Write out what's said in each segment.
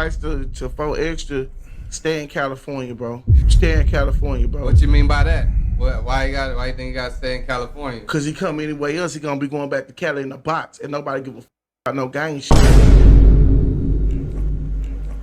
advice to 4 Extra, stay in California, bro. Stay in California, bro. What you mean by that? Why you think you gotta stay in California? Cause he come anywhere else, he gonna be going back to Cali in a box, and nobody give a about no gang shit.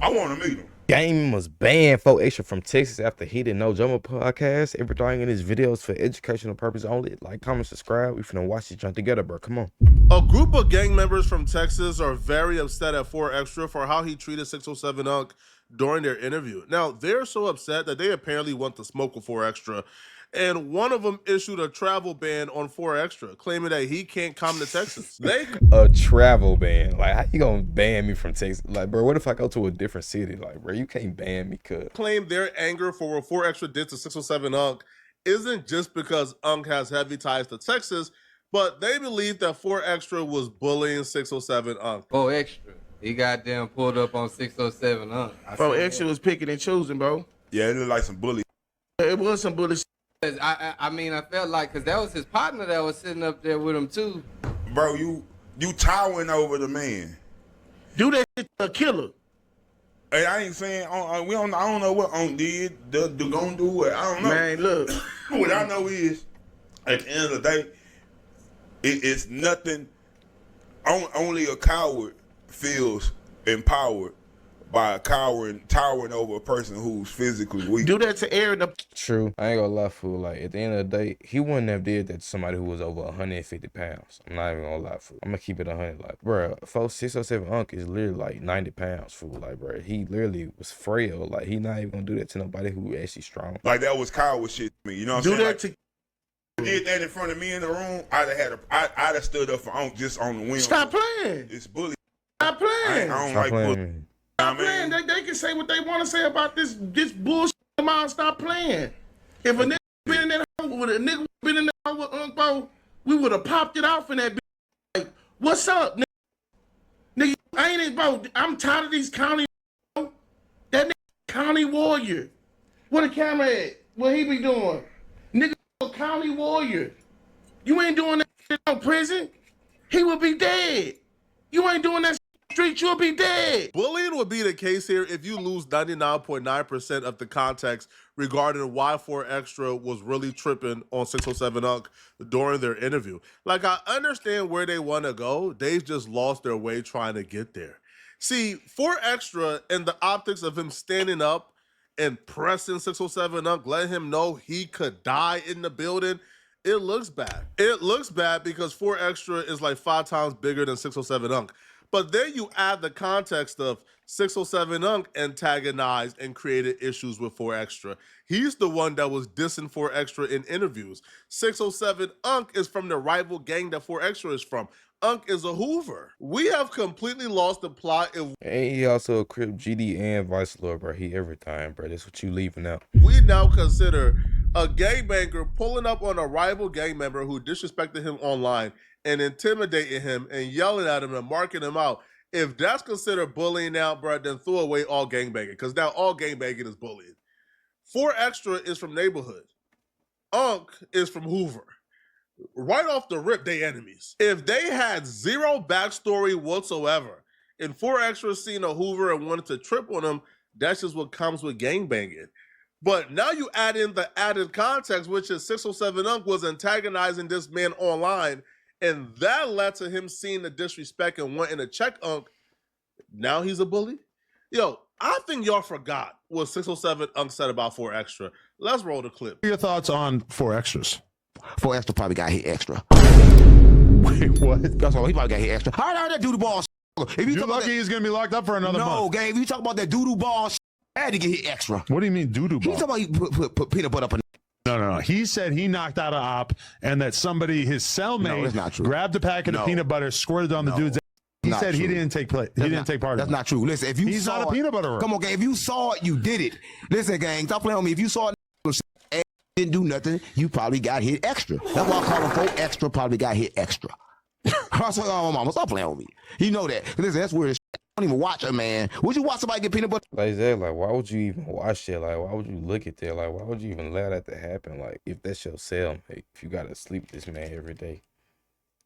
I want to meet him. Game was banned 4 Extra from Texas after he didn't know Jumbo podcast. Everything in his videos for educational purpose only. Like, comment, subscribe. We finna watch this jump together, bro. Come on. A group of gang members from Texas are very upset at 4 Extra for how he treated 607 Unc during their interview. Now, they're so upset that they apparently want to smoke with 4 Extra. And one of them issued a travel ban on 4 Extra, claiming that he can't come to Texas. A travel ban? Like, how you gonna ban me from Texas? Like, bro, what if I go to a different city? Like, bro, you can't ban me, cuz. Claim their anger for what 4 Extra did to 607 Unc isn't just because Unc has heavy ties to Texas, but they believe that 4 Extra was bullying 607 Unc. 4 Extra. He goddamn pulled up on 607 Unc. 4 Extra was picking and choosing, bro. Yeah, it looked like some bully. It was some bully. I mean, I felt like, because that was his partner that was sitting up there with him, too. Bro, you towering over the man. Do that shit to a killer. Hey, I ain't saying, I don't know what Unc did. Gonna do what? I don't know. Man, look. What I know is, at the end of the day, it's nothing. Only a coward feels empowered by towering over a person who's physically weak. Do that to Aaron. True. I ain't gonna lie, fool. Like, at the end of the day, he wouldn't have did that to somebody who was over 150 pounds. I'm not even gonna lie, fool. I'm gonna keep it 100. Like, bro, 607 Unc is literally like 90 pounds, fool. Like, bro, he literally was frail. Like, he not even gonna do that to nobody who actually strong. Like, that was coward shit to me. You know what I'm saying? Do that like, to. did that in front of me in the room, I'd have stood up for Unc just on the whim. Stop playing. It's bully. Stop playing. I don't Stop like playing bully. me. Stop playing. They can say what they want to say about this bullshit. Mom, stop playing. If a nigga been in that hole with a nigga been in that hole with Unc, bro, we would have popped it off in that bitch. Like, what's up, nigga? Nigga, ain't it, bro? I'm tired of these county. Bro. That nigga county warrior. Where the camera at? What he be doing? Nigga, a county warrior. You ain't doing that shit in prison. He would be dead. You ain't doing that shit in the street, you'll be dead. Bullying would be the case here if you lose 99.9% of the context regarding why 4 Extra was really tripping on 607 Unc during their interview. Like, I understand where they want to go. They've just lost their way trying to get there. See, 4 Extra and the optics of him standing up and pressing 607 Unc, letting him know he could die in the building, it looks bad. It looks bad because 4 Extra is like 5 times bigger than 607 Unc. But then you add the context of 607 Unc antagonized and created issues with 4 Extra. He's the one that was dissing 4 Extra in interviews. 607 Unc is from the rival gang that 4 Extra is from. Unc is a Hoover. We have completely lost the plot. And he also a Crip, GD, and Vice Lord, bro. He everything, bro. That's what you leaving out. We now consider a gangbanger pulling up on a rival gang member who disrespected him online and intimidating him and yelling at him and marking him out. If that's considered bullying now, bro, then throw away all gangbanging, because now all gangbanging is bullying. 4 Extra is from neighborhood. Unc is from Hoover. Right off the rip, they enemies. If they had zero backstory whatsoever, and 4 Extra seen a Hoover and wanted to trip on him, that's just what comes with gangbanging. But now you add in the added context, which is 607 Unc was antagonizing this man online, and that led to him seeing the disrespect and wanting to check Unc. Now he's a bully? Yo, I think y'all forgot what 607 Unc said about 4 Extra. Let's roll the clip. What are your thoughts on 4 Extras? 4 Extra probably got hit extra. Wait, what? That's all. He probably got hit extra. How did that doodoo ball? If You're lucky he's gonna be locked up for another month. No, gang. If you talk about that doodoo ball, I had to get hit extra. What do you mean doodoo ball? He's talking about you put peanut butter up in. No. He said he knocked out an op and that somebody, his cellmate, grabbed a packet of peanut butter, squirted it on the dude's. He said he didn't take part. That's not true. Listen, if you he's saw not a peanut butter. Come on, gang. If you saw it, you did it. Listen, gang. Stop playing with me. If you saw it and didn't do nothing, you probably got hit extra. That's why I call him 4 Extra. Probably got hit extra. I was like, oh, mama, stop playing with me. You know that. Listen, that's weird. I don't even watch it, man. Would you watch somebody get peanut butter? Like that, like, why would you even watch that? Like, why would you look at that? Like, why would you even allow that to happen? Like, if that's your cellmate, if you gotta sleep with this man every day.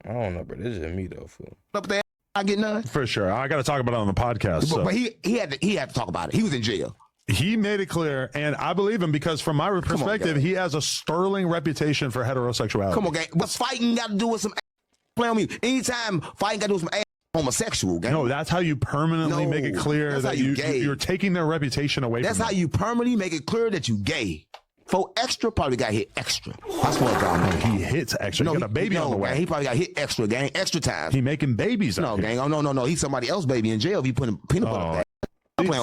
I don't know, bro. This is just me though, fool. Up there, not get none? For sure. I got to talk about it on the podcast. So. But he had to talk about it. He was in jail. He made it clear, and I believe him because from my perspective, he has a sterling reputation for heterosexuality. Come on, gang. What's fighting got to do with some ass? Play on me. Anytime fighting got to do with some ass, homosexual, gang. No, that's how you permanently make it clear that you're taking their reputation away from them. That's how you permanently make it clear that you gay. For extra, probably got hit extra. I swear to God, man. He hits extra. No, he got a baby on the way. Gang, he probably got hit extra, gang. Extra time. He making babies. No, gang. Oh, no. He's somebody else baby in jail if you put him peanut butter on that.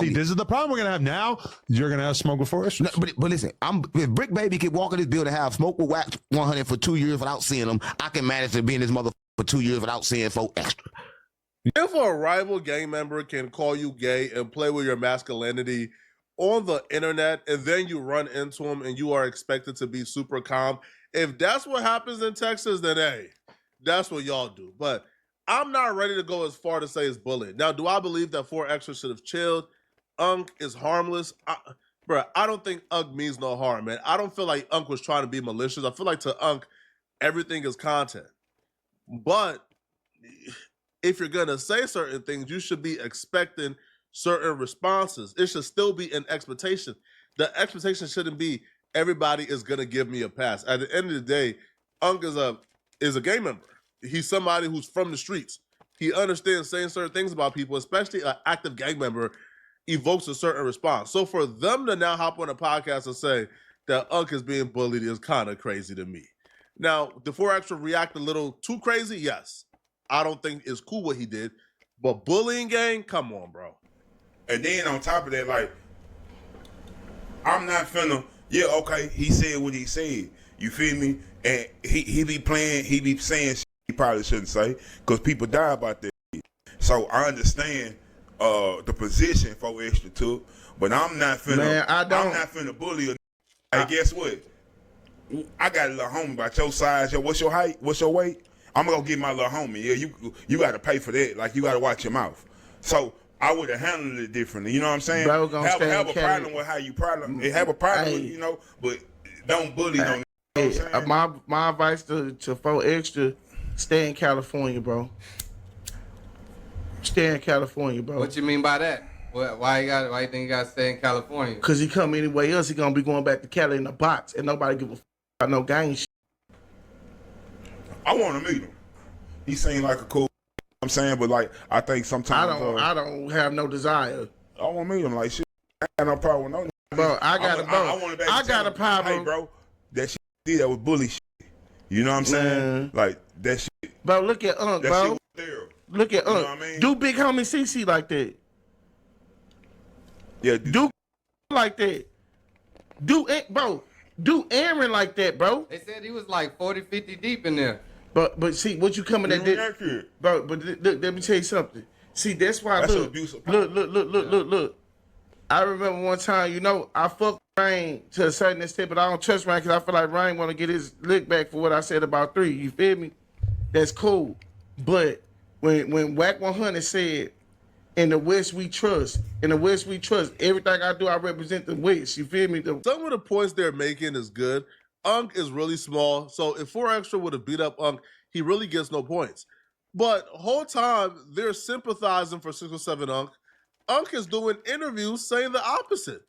See, this is the problem we're gonna have now. You're gonna have smoke before us. No, but listen, if Brick Baby could walk in this building and have Smoke with Wax 100 for 2 years without seeing him, I can manage to be in this mother for 2 years without seeing 4 extra. If a rival gang member can call you gay and play with your masculinity on the internet, and then you run into him and you are expected to be super calm, if that's what happens in Texas, then hey, that's what y'all do. But I'm not ready to go as far to say it's bullying. Now, do I believe that 4 extra should have chilled? Unc is harmless. I don't think Unc means no harm, man. I don't feel like Unc was trying to be malicious. I feel like to Unc, everything is content. But if you're going to say certain things, you should be expecting certain responses. It should still be an expectation. The expectation shouldn't be everybody is going to give me a pass. At the end of the day, Unc is a gang member. He's somebody who's from the streets. He understands saying certain things about people, especially an active gang member, evokes a certain response. So for them to now hop on a podcast and say that Unc is being bullied is kind of crazy to me. Now, the 4 extra react a little too crazy, yes. I don't think it's cool what he did. But bullying, gang, come on, bro. And then on top of that, like, I'm not finna, yeah, okay, he said what he said. You feel me? And he be playing, he be saying shit he probably shouldn't say, because people die about that shit. So I understand the position 4 extra took, but I'm not finna, Man, I'm not finna bully a Hey, guess what? I got a little homie about your size. What's your height? What's your weight? I'm gonna get my little homie. Yeah, you got to pay for that. Like, you got to watch your mouth. So I would have handled it differently. You know what I'm saying? Bro, gonna have a problem with how you have a problem with, you know, but don't bully no. My advice to 4 extra, stay in California, bro. Stay in California, bro. What you mean by that? Why you think you gotta stay in California? Cause he come anywhere else, he gonna be going back to Cali in a box, and nobody give a about no gang shit. I want to meet him. He seemed like a cool. I'm saying, but like, I think sometimes I don't have no desire. I want to meet him. Like, shit, I got no problem with no. Bro, I got a problem. Hey, bro, that shit did, that was bully shit. You know what I'm saying? Like, that shit. Bro, look at Unc, that bro. Shit was there. Look at Unc. You know what I mean? Do big homie CC like that. Yeah, do like that. Do Aaron like that, bro. They said he was like 40, 50 deep in there. But see, what you coming at that? Bro, but look, let me tell you something. See, that's why look. I remember one time, you know, I fucked Rain to a certain extent, but I don't trust Rain because I feel like Rain want to get his lick back for what I said about 3. You feel me? That's cool. But when Whack 100 said, in the West we trust, everything I do, I represent the West. You feel me? Some of the points they're making is good. Unc is really small, so if 4 extra would have beat up Unc, he really gets no points. But whole time, they're sympathizing for 607 Unc. Unc is doing interviews saying the opposite.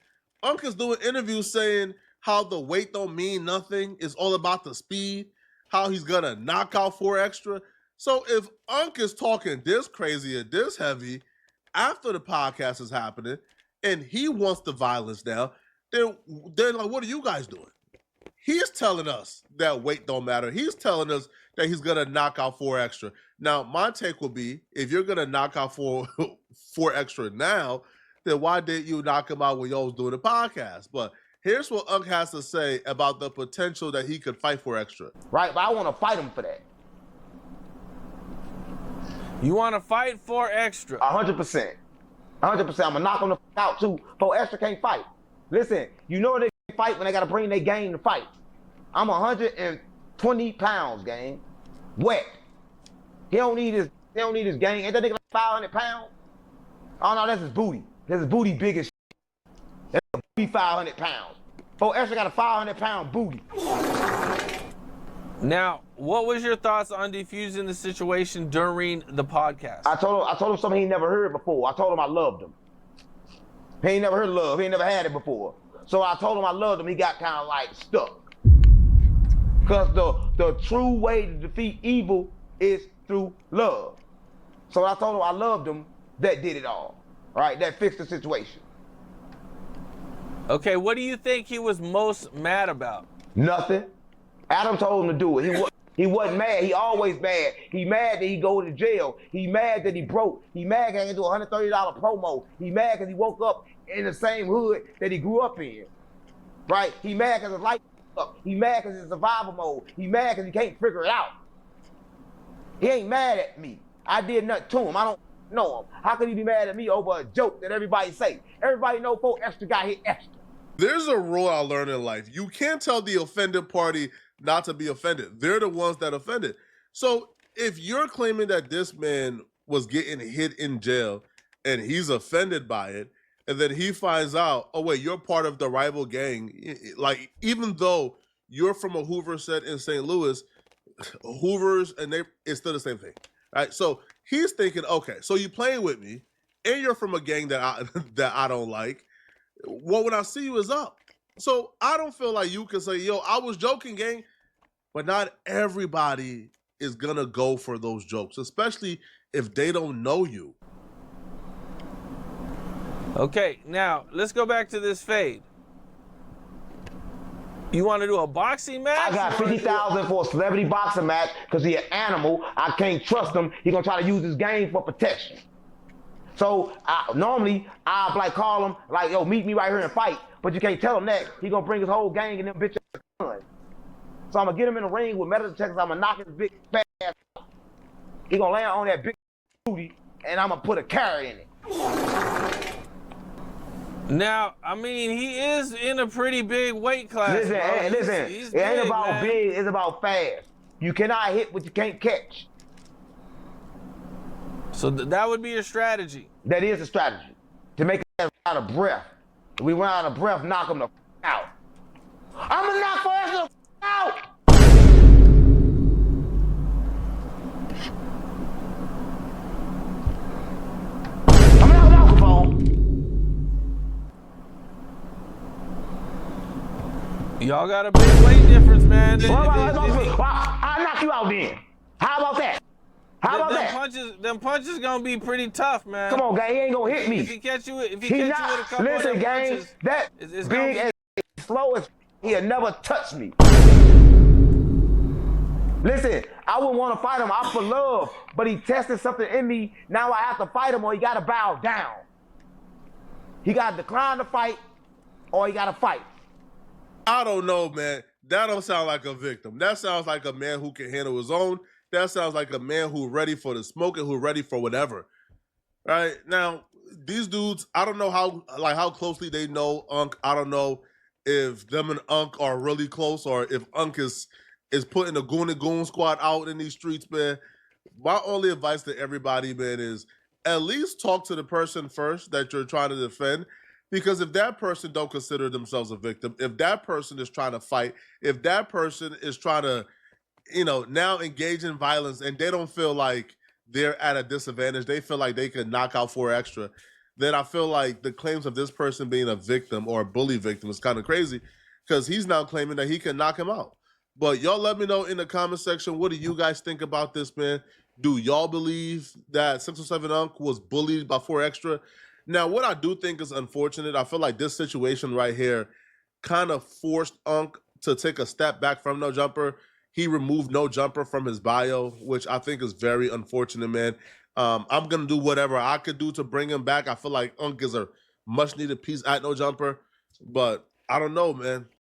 Unc is doing interviews saying how the weight don't mean nothing. It's all about the speed, how he's gonna knock out 4 extra. So if Unc is talking this crazy and this heavy after the podcast is happening, and he wants the violence now, then like, what are you guys doing? He's telling us that weight don't matter. He's telling us that he's gonna knock out 4 extra. Now, my take would be, if you're gonna knock out 4 extra now, then why didn't you knock him out when y'all was doing the podcast? But here's what Unc has to say about the potential that he could fight 4 extra. Right, but I want to fight him for that. You want to fight 4 extra? 100%. 100%. I'm gonna knock him the out too. 4 extra can't fight. Listen, you know they fight when they gotta bring their game to fight. I'm 120 pounds, gang. Wet. He don't need his gang. Ain't that nigga like 500 pounds? Oh no, that's his booty. That's his booty big as shit. That's a booty 500 pounds. 4 extra got a 500 pound booty. Now, what was your thoughts on defusing the situation during the podcast? I told him something he never heard before. I told him I loved him. He ain't never heard love. He ain't never had it before. So I told him I loved him. He got kind of like stuck. Because the true way to defeat evil is through love. So I told him I loved him. That did it all. Right? That fixed the situation. Okay, what do you think he was most mad about? Nothing. Adam told him to do it. He wasn't mad. He always mad. He mad that he go to jail. He mad that he broke. He mad that he do a $130 promo. He mad because he woke up in the same hood that he grew up in. Right? He mad because his life up. He mad because it's survival mode. He mad because he can't figure it out. He ain't mad at me. I did nothing to him. I don't know him. How could he be mad at me over a joke that everybody say? Everybody know 4 extra got hit extra. There's a rule I learned in life. You can't tell the offended party not to be offended. They're the ones that offended. So if you're claiming that this man was getting hit in jail and he's offended by it, and then he finds out, oh wait, you're part of the rival gang. Like, even though you're from a Hoover set in St. Louis, Hoovers and it's still the same thing, right? So he's thinking, okay, so you playing with me, and you're from a gang that I don't like. Well, when I see you is up. So I don't feel like you can say, yo, I was joking, gang. But not everybody is gonna go for those jokes, especially if they don't know you. Okay, now let's go back to this fade. You want to do a boxing match? I got $50,000 for a celebrity boxing match because he's an animal. I can't trust him. He's gonna try to use his game for protection. So normally I like call him like, yo, meet me right here and fight. But you can't tell him that. He gonna bring his whole gang and them bitches. So I'm gonna get him in the ring with metal detectors. I'm gonna knock his big fat ass out. He gonna land on that big booty, and I'm gonna put a carrot in it. Now, I mean, he is in a pretty big weight class. Listen, he's it ain't big, about man. big, it's about fast. You cannot hit what you can't catch. So that would be your strategy. That is a strategy. To make him out of breath. If we run out of breath, knock him the out. I'm gonna knock Forrest the out! I'm gonna knock him out, Capone. Y'all got a big weight difference, man. I'll knock you out then. How about that? How about that? Them punches gonna be pretty tough, man. Come on, gang, he ain't gonna hit me. If he catch you with a couple listen, of them gang, punches, that it's big and slow as he'll never touch me. Listen, I wouldn't want to fight him. I'm for love, but he tested something in me. Now I have to fight him, or he gotta bow down. He gotta decline the fight, or he gotta fight. I don't know, man. That don't sound like a victim. That sounds like a man who can handle his own. That sounds like a man who's ready for the smoke and who's ready for whatever. Right? Now, these dudes, I don't know how closely they know Unc. I don't know if them and Unc are really close, or if Unc is putting the goon and goon squad out in these streets, man. My only advice to everybody, man, is at least talk to the person first that you're trying to defend. Because if that person don't consider themselves a victim, if that person is trying to fight, if that person is trying to, now engage in violence, and they don't feel like they're at a disadvantage, they feel like they can knock out 4 extra, then I feel like the claims of this person being a victim or a bully victim is kind of crazy, because he's now claiming that he can knock him out. But y'all let me know in the comment section, what do you guys think about this, man? Do y'all believe that 607 Unc was bullied by 4 extra? Now, what I do think is unfortunate, I feel like this situation right here kind of forced Unc to take a step back from No Jumper. He removed No Jumper from his bio, which I think is very unfortunate, man. I'm going to do whatever I could do to bring him back. I feel like Unc is a much-needed piece at No Jumper, but I don't know, man.